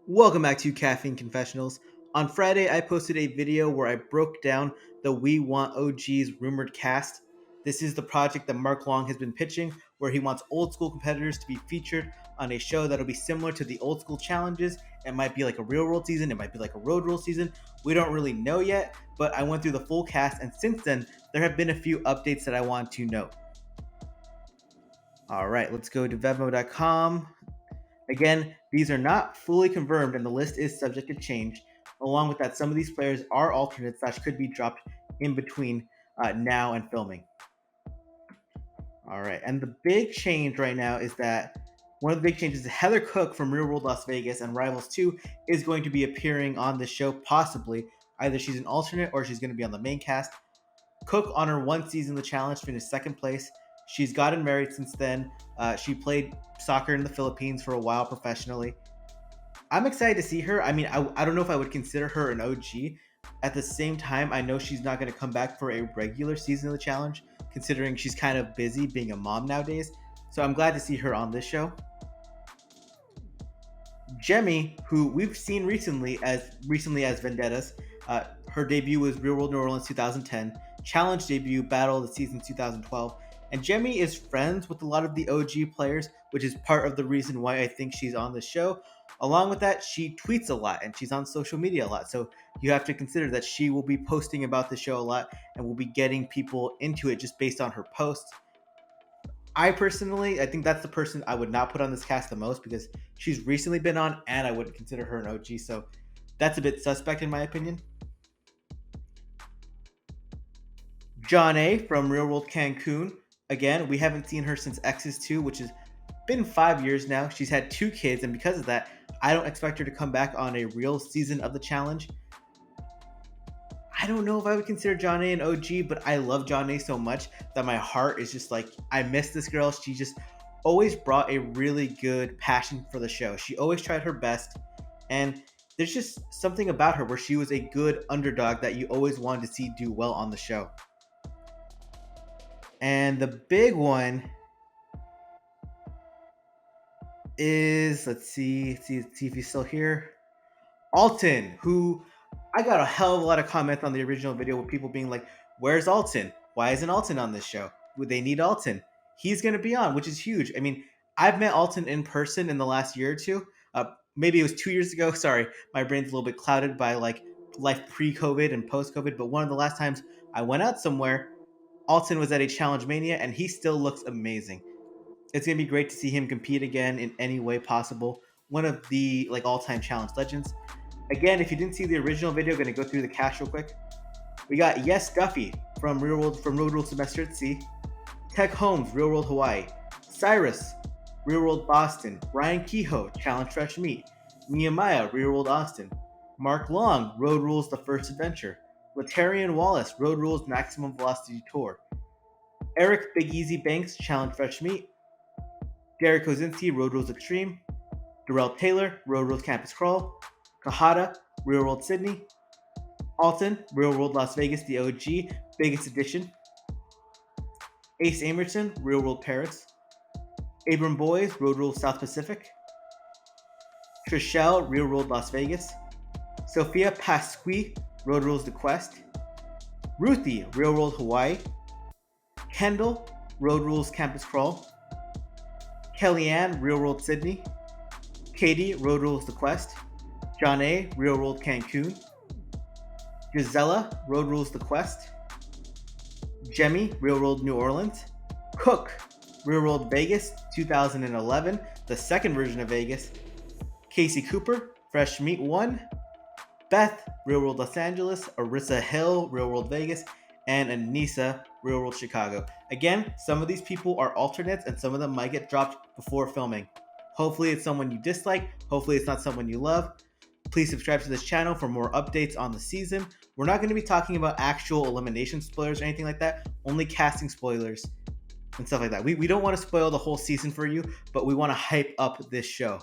Welcome back to Caffeine Confessionals. On Friday, I posted a video where I broke down the We Want OGs rumored cast. This is the project that Mark Long has been pitching, where he wants old school competitors to be featured on a show that'll be similar to the old school challenges. It might be like a real world season, it might be like a road rule season. We don't really know yet, but I went through the full cast, and since then, there have been a few updates that I want to note. All right, let's go to Vevmo.com. Again, these are not fully confirmed and the list is subject to change. Along with that, some of these players are alternates that could be dropped in between now and filming. All right, and the big change right now is that one of the big changes is Heather Cook from Real World Las Vegas and Rivals 2 is going to be appearing on the show, possibly. Either she's an alternate or she's going to be on the main cast. Cook, on her one season of the challenge, finished second place. She's gotten married since then. She played soccer in the Philippines for a while professionally. I'm excited to see her. I mean, I don't know if I would consider her an OG. At the same time, I know she's not going to come back for a regular season of the challenge, considering she's kind of busy being a mom nowadays. So I'm glad to see her on this show. Jemmy, who we've seen recently as Vendettas, her debut was Real World New Orleans 2010, Challenge debut Battle of the Season 2012, and Jemmy is friends with a lot of the OG players, which is part of the reason why I think she's on the show. Along with that, she tweets a lot and she's on social media a lot, so you have to consider that she will be posting about the show a lot and will be getting people into it just based on her posts. I think that's the person I would not put on this cast the most because she's recently been on and I wouldn't consider her an OG. So that's a bit suspect in my opinion. John A from Real World Cancun. Again, we haven't seen her since X's 2, which has been 5 years now. She's had 2 kids, and because of that, I don't expect her to come back on a real season of the challenge. I don't know if I would consider John A an OG, but I love John A so much that my heart is just like, I miss this girl. She just always brought a really good passion for the show. She always tried her best, and there's just something about her where she was a good underdog that you always wanted to see do well on the show. And the big one is, let's see if he's still here. Alton, who I got a hell of a lot of comments on the original video with people being like, where's Alton? Why isn't Alton on this show? Would they need Alton? He's going to be on, which is huge. I mean, I've met Alton in person in the last year or two. Maybe it was 2 years ago. Sorry, my brain's a little bit clouded by like life pre-COVID and post-COVID. But one of the last times I went out somewhere, Alton was at a Challenge Mania and he still looks amazing. It's going to be great to see him compete again in any way possible. One of the like all-time challenge legends. Again, if you didn't see the original video, I'm going to go through the cast real quick. We got Yes Duffy from Road Rule Semester at Sea, Tech Holmes, Real World Hawaii, Cyrus, Real World Boston, Ryan Kehoe, Challenge Fresh Meat, Nehemiah, Real World Austin, Mark Long, Road Rules The First Adventure, Latarian Wallace, Road Rules Maximum Velocity Tour, Eric Big Easy Banks, Challenge Fresh Meat, Derek Kozinski, Road Rules Extreme, Darrell Taylor, Road Rules Campus Crawl, Kahada, Real World Sydney, Alton, Real World Las Vegas, the OG, biggest edition, Ace Amerson, Real World Paris, Abram Boys, Road Rules South Pacific, Trishelle, Real World Las Vegas, Sophia Pasqui, Road Rules The Quest, Ruthie, Real World Hawaii, Kendall, Road Rules Campus Crawl, Kellyanne, Real World Sydney, Katie, Road Rules The Quest, John A, Real World Cancun, Gisela, Road Rules The Quest, Jemmy, Real World New Orleans, Cook, Real World Vegas 2011, the second version of Vegas, Casey Cooper, Fresh Meat 1, Beth, Real World Los Angeles, Arissa Hill, Real World Vegas, and Anissa, Real World Chicago. Again, some of these people are alternates and some of them might get dropped before filming. Hopefully it's someone you dislike, hopefully it's not someone you love. Please subscribe to this channel for more updates on the season. We're not going to be talking about actual elimination spoilers or anything like that, only casting spoilers and stuff like that. We don't want to spoil the whole season for you, but we want to hype up this show.